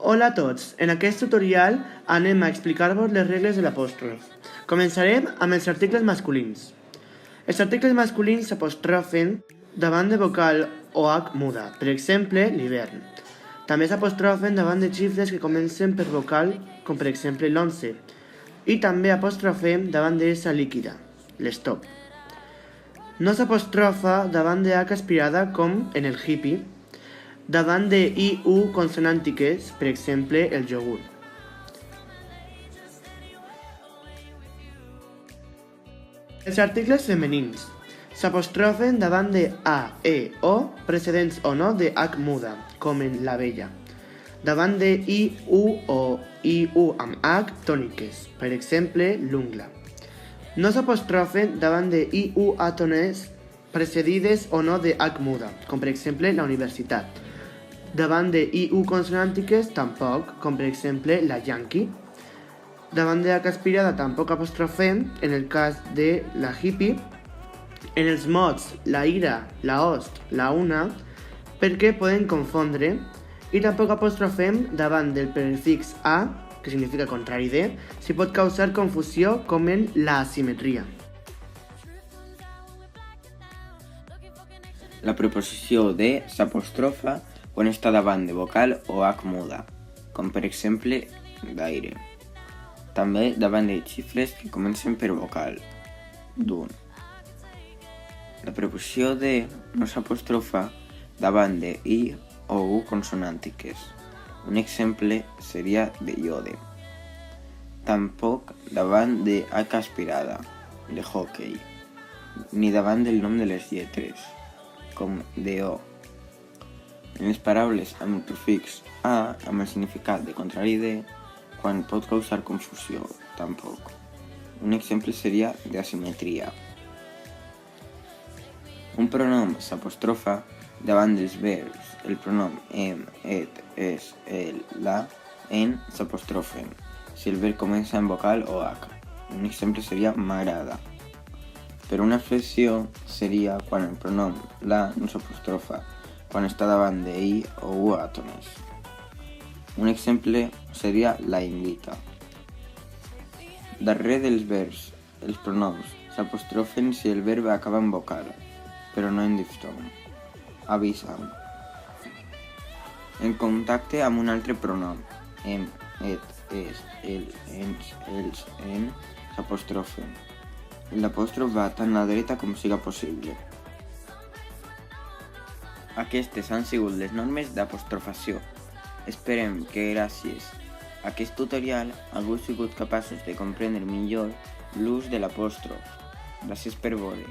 Hola a tots, en aquest tutorial anem a explicar-vos les regles de l'apòstrof. Començarem amb els articles masculins. Els articles masculins s'apostrofen davant de vocal o H muda, per exemple, l'hivern. També s'apostrofen davant de xifres que comencen per vocal, com per exemple l'11, i també apostrofem davant de S líquida, l'stop. No s'apostrofa davant de H aspirada com en el hippie, davant de I-U consonàntiques, per exemple, el iogurt. Els articles femenins s'apostrofen davant de A, E, O, precedents o no de H muda, com en l'abella. Davant de I-U o I-U amb H tòniques, per exemple, l'ungla. No s'apostrofen davant de I-U àtones precedides o no de H muda, com per exemple la universitat. Davant de I-U consonàntiques tampoc, com per exemple la yankee. Davant de H aspirada tampoc apostrofem, en el cas de la hippie. En els mots la ira, la host, la una, perquè poden confondre, i tampoc apostrofem davant del prefix a, que significa contrari de, si pot causar confusió com en la asimetria. La preposició de s'apostrofa quan està davant de vocal o H muda, com per exemple d'aire. També davant de xifres que comencen per vocal, d'un. La preposició de no s'apostrofa davant de I o U consonàntiques. Un exemple seria de iode. Tampoc davant de H aspirada, de hockey, ni davant del nom de les lletres, com de O. En les paraules amb el prefix a, amb el significat de contrari de, quan pot causar confusió, tampoc. Un exemple seria d'asimetria. Un pronom s'apostrofa davant dels verbs. El pronom em, et, es, el, la, en s'apostrofen, si el verb comença en vocal o H. Un exemple seria m'agrada. Però una expressió seria quan el pronom la no s'apostrofa, quan està davant de I o U àtones. Un exemple seria la invita. Darrere dels verbs, els pronoms s'apostrofen si el verb acaba en vocal, però no en diftong. Avisa'm. En contacte amb un altre pronom, em, et, es, el, ens, els, en, s'apostrofen. L'apòstrof va tant a la dreta com siga possible. Aquestes han sigut les normes d'apostrofació. Esperem que gràcies a aquest tutorial hagueu sigut capaços de comprendre millor l'ús de l'apòstrof. Gràcies per veure.